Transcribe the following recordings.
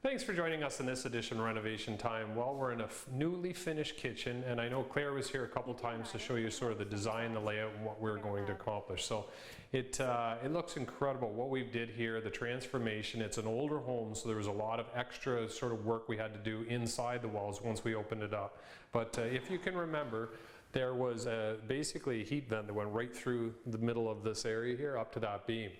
Thanks for joining us in this edition of Renovation Time. Well, we're in a newly finished kitchen, and I know Claire was here a couple times to show you sort of the design, the layout, and what we're going to accomplish. So it looks incredible what we did here, the transformation. It's an older home, so there was a lot of extra sort of work we had to do inside the walls once we opened it up. But if you can remember, there was basically a heat vent that went right through the middle of this area here up to that beam.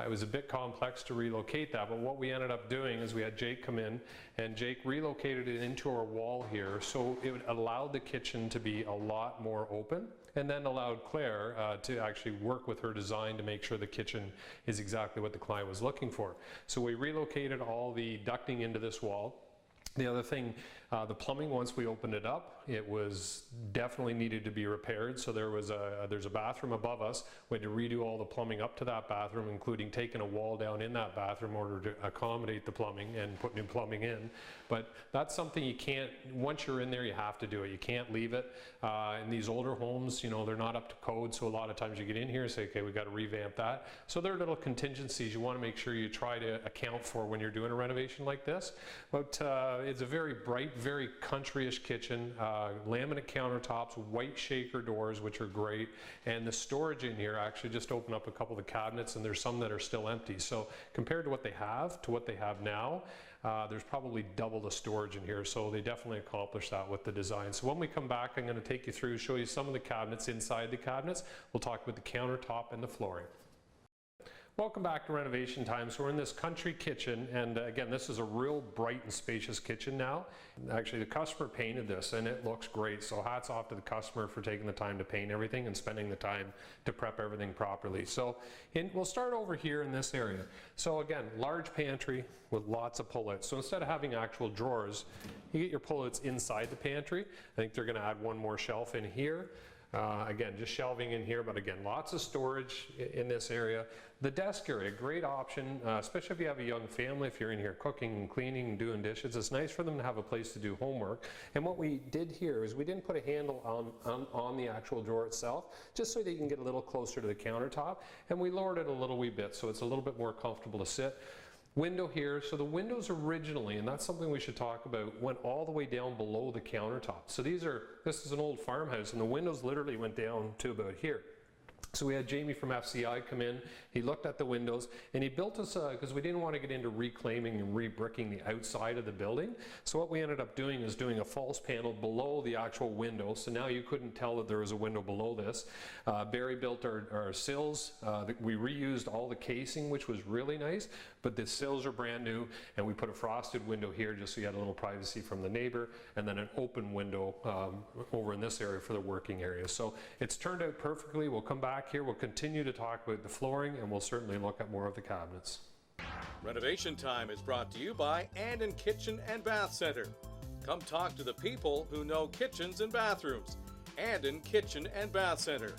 It was a bit complex to relocate that, but what we ended up doing is we had Jake come in, and Jake relocated it into our wall here, so it allowed the kitchen to be a lot more open, and then allowed Claire to actually work with her design to make sure the kitchen is exactly what the client was looking for. So we relocated all the ducting into this wall. The other thing, the plumbing, once we opened it up, it was definitely needed to be repaired. So there's a bathroom above us. We had to redo all the plumbing up to that bathroom, including taking a wall down in that bathroom in order to accommodate the plumbing and put new plumbing in. But that's something you can't, once you're in there, you have to do it. You can't leave it. In these older homes, you know, they're not up to code. So a lot of times you get in here and say, okay, we've got to revamp that. So there are little contingencies you want to make sure you try to account for when you're doing a renovation like this. But it's a very bright, very country-ish kitchen, laminate countertops, white shaker doors, which are great, and the storage in here, actually just opened up a couple of the cabinets, and there's some that are still empty. So compared to what they have now, there's probably double the storage in here, so they definitely accomplished that with the design. So when we come back, I'm going to take you through, show you some of the cabinets inside the cabinets. We'll talk about the countertop and the flooring. Welcome back to Renovation Time. So we're in this country kitchen, and again, this is a real bright and spacious kitchen now. Actually, the customer painted this, and it looks great. So hats off to the customer for taking the time to paint everything and spending the time to prep everything properly. So we'll start over here in this area. So again, large pantry with lots of pullets. So instead of having actual drawers, you get your pullets inside the pantry. I think they're going to add one more shelf in here. Again, just shelving in here, but again, lots of storage in this area. The desk area, great option, especially if you have a young family, if you're in here cooking and cleaning and doing dishes. It's nice for them to have a place to do homework. And what we did here is we didn't put a handle on the actual drawer itself, just so that you can get a little closer to the countertop. And we lowered it a little wee bit, so it's a little bit more comfortable to sit. Window here, so the windows originally, and that's something we should talk about, went all the way down below the countertop. So this is an old farmhouse, and the windows literally went down to about here. So we had Jamie from FCI come in, he looked at the windows, and he built us, because we didn't want to get into reclaiming and re-bricking the outside of the building. So what we ended up doing is doing a false panel below the actual window, so now you couldn't tell that there was a window below this. Barry built our sills. We reused all the casing, which was really nice, but the sills are brand new, and we put a frosted window here just so you had a little privacy from the neighbor, and then an open window over in this area for the working area. So it's turned out perfectly. We'll come back here, we'll continue to talk about the flooring, and we'll certainly look at more of the cabinets. Renovation Time is brought to you by Andon Kitchen and Bath Center. Come talk to the people who know kitchens and bathrooms. Andon Kitchen and Bath Center.